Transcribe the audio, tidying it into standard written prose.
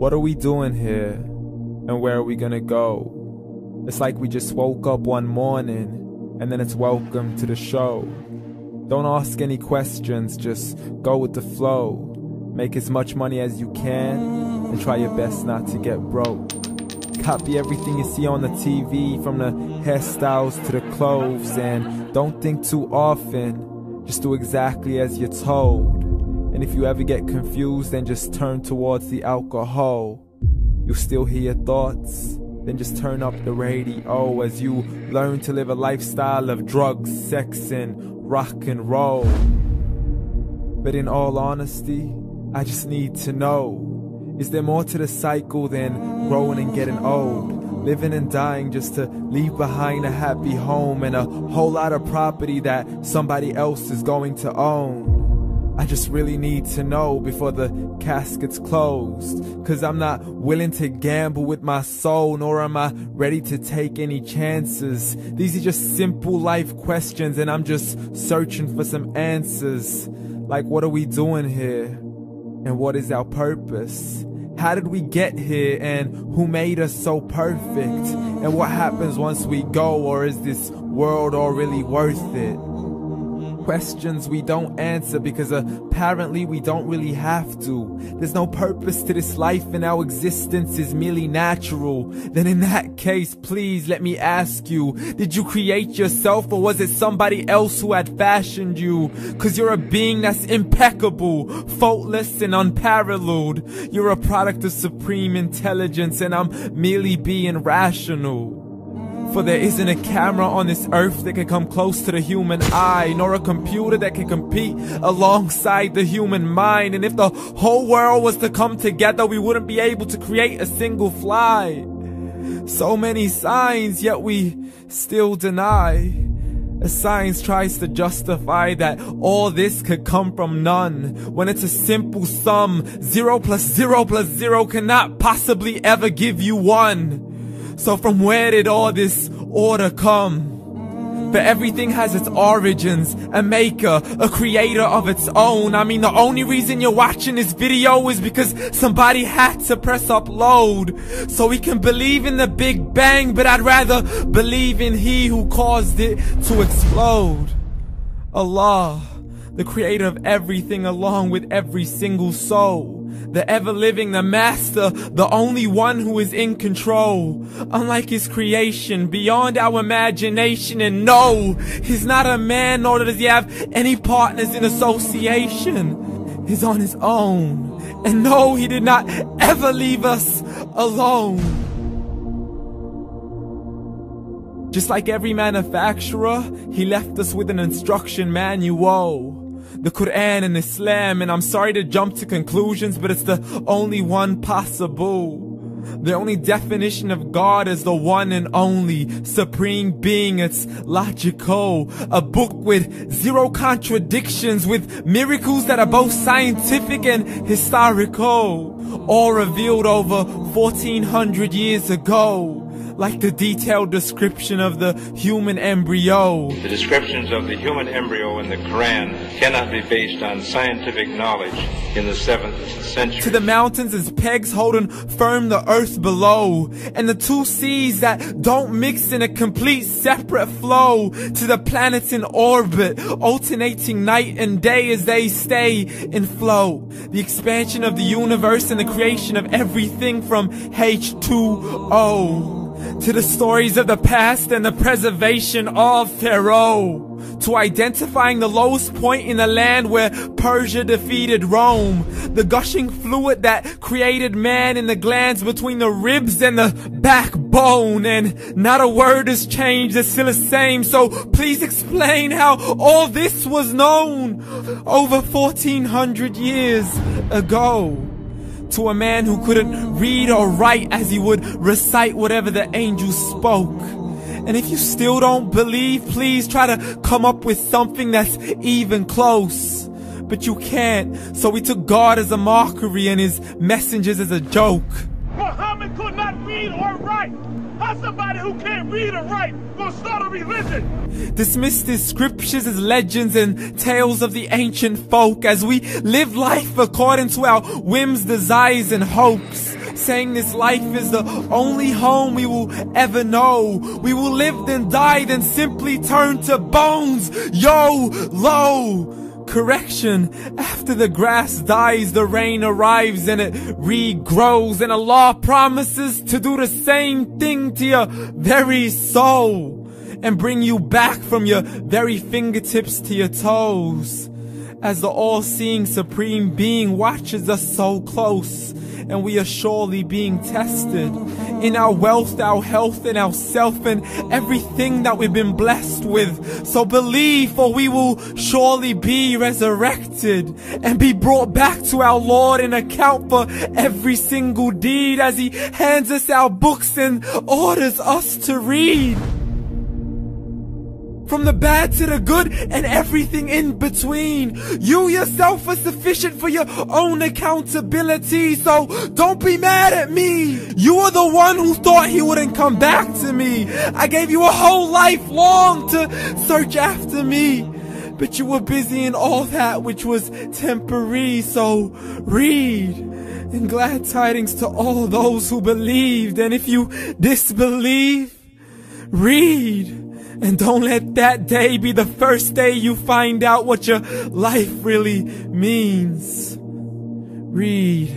What are we doing here? And where are we gonna go? It's like we just woke up one morning and then it's welcome to the show. Don't ask any questions, just go with the flow. Make as much money as you can and try your best not to get broke. Copy everything you see on the TV, from the hairstyles to the clothes, and don't think too often, just do exactly as you're told. And if you ever get confused, then just turn towards the alcohol. You'll still hear your thoughts, then just turn up the radio as you learn to live a lifestyle of drugs, sex, and rock and roll. But in all honesty, I just need to know, is there more to the cycle than growing and getting old? Living and dying just to leave behind a happy home and a whole lot of property that somebody else is going to own. I just really need to know before the casket's closed, 'cause I'm not willing to gamble with my soul, nor am I ready to take any chances. These are just simple life questions and I'm just searching for some answers. Like, what are we doing here? And what is our purpose? How did we get here, and who made us so perfect? And what happens once we go, or is this world all really worth it? Questions we don't answer because apparently we don't really have to. There's no purpose to this life and our existence is merely natural. Then in that case, please let me ask you, did you create yourself, or was it somebody else who had fashioned you? 'Cause you're a being that's impeccable, faultless and unparalleled. You're a product of supreme intelligence and I'm merely being rational. For there isn't a camera on this earth that can come close to the human eye, nor a computer that can compete alongside the human mind. And if the whole world was to come together, we wouldn't be able to create a single fly. So many signs, yet we still deny. As science tries to justify that all this could come from none, when it's a simple sum. 0 plus 0 plus 0 cannot possibly ever give you 1. So from where did all this order come? For everything has its origins, a maker, a creator of its own. I mean, the only reason you're watching this video is because somebody had to press upload. So we can believe in the Big Bang, but I'd rather believe in He who caused it to explode. Allah, the creator of everything along with every single soul. The ever-living, the master, the only one who is in control. Unlike his creation, beyond our imagination. And no, he's not a man, nor does he have any partners in association. He's on his own. And no, he did not ever leave us alone. Just like every manufacturer, he left us with an instruction manual. The Quran and Islam, and I'm sorry to jump to conclusions, but it's the only one possible. The only definition of God is the one and only supreme being. It's logical, a book with 0 contradictions, with miracles that are both scientific and historical, all revealed over 1400 years ago. Like the detailed description of the human embryo. The descriptions of the human embryo in the Quran cannot be based on scientific knowledge in the 7th century. To the mountains as pegs holding firm the earth below, and the 2 seas that don't mix in a complete separate flow. To the planets in orbit, alternating night and day as they stay in flow. The expansion of the universe and the creation of everything from H2O. To the stories of the past and the preservation of Pharaoh. To identifying the lowest point in the land where Persia defeated Rome. The gushing fluid that created man in the glands between the ribs and the backbone. And not a word has changed, it's still the same. So please explain how all this was known over 1400 years ago. To a man who couldn't read or write as he would recite whatever the angels spoke. And if you still don't believe, please try to come up with something that's even close. But you can't, so we took God as a mockery and his messengers as a joke. Muhammad could not read or write. How's somebody who can't read or write gonna start a religion? Dismissed his scriptures as legends and tales of the ancient folk as we live life according to our whims, desires, and hopes. saying this life is the only home we will ever know. We will live then die then simply turn to bones. YOLO! Correction, after the grass dies, the rain arrives and it regrows, and Allah promises to do the same thing to your very soul and bring you back from your very fingertips to your toes, as the all-seeing supreme being watches us so close, and we are surely being tested in our wealth, our health, and our self, and everything that we've been blessed with. So believe, for we will surely be resurrected and be brought back to our Lord and account for every single deed, as He hands us our books and orders us to read. From the bad to the good and everything in between. You yourself are sufficient for your own accountability, so don't be mad at me. You are the one who thought He wouldn't come back to me. I gave you a whole life long to search after me, but you were busy in all that which was temporary. So read, and glad tidings to all those who believed. And if you disbelieve, read. And don't let that day be the first day you find out what your life really means. Read.